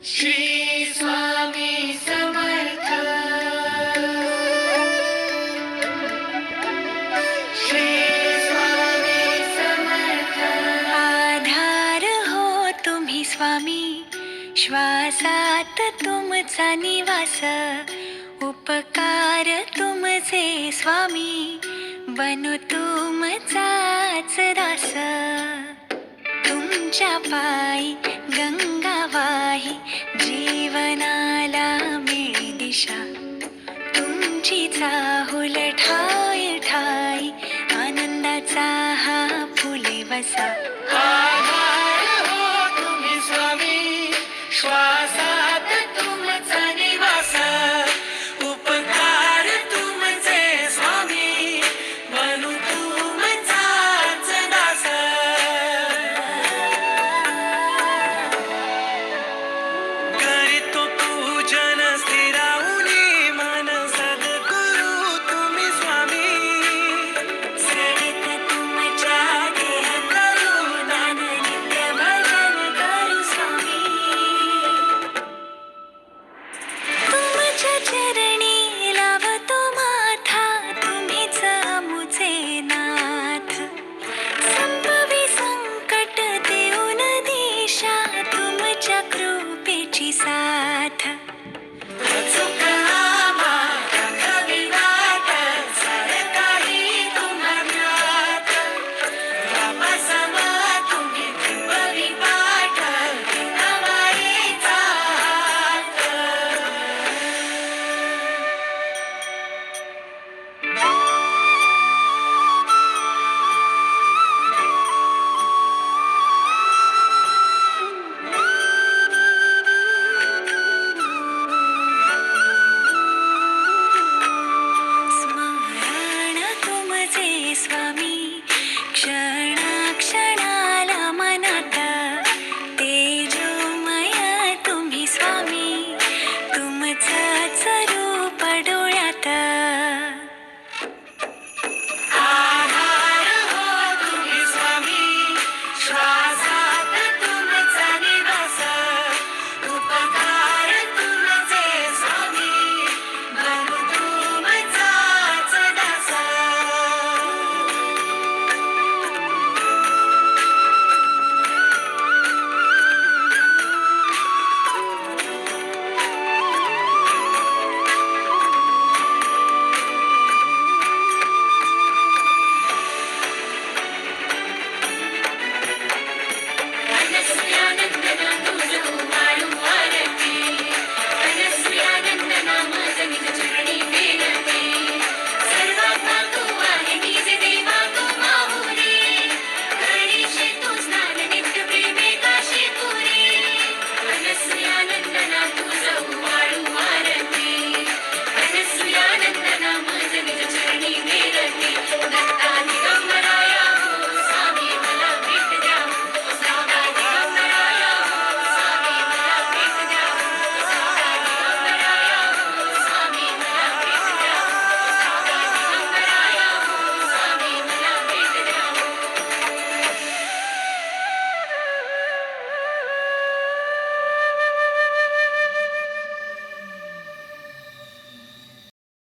श्री स्वामी समर्थ. श्री स्वामी समर्थ. आधार हो तुम्ही स्वामी, श्वासात तुमचा निवास. उपकार तुमचे स्वामी, बनू तुमचाच दास. तुमच्या पायी गंगा वाही, जीवनाला मिळे दिशा. तुमची चाहुल ठाई ठाई, आनंदाचा हा फुले वसा. आधार हो तुम्ही स्वामी, श्वासात तुमचा निवास. उपकार तुमचे स्वामी, बनू तुमचाच दास. करीतो पूजन स्थिरावूनी मन, सद्गुरु तुम्ही स्वामी. सेवित तुमच्या देह करू दान, नित्य भजन करू स्वामी. तुमच्या चरणी लावतो माथा, तुम्हीच आमुचे नाथ. संभवी संकट देऊन दिशा, तुमच्या कृपेची साथ.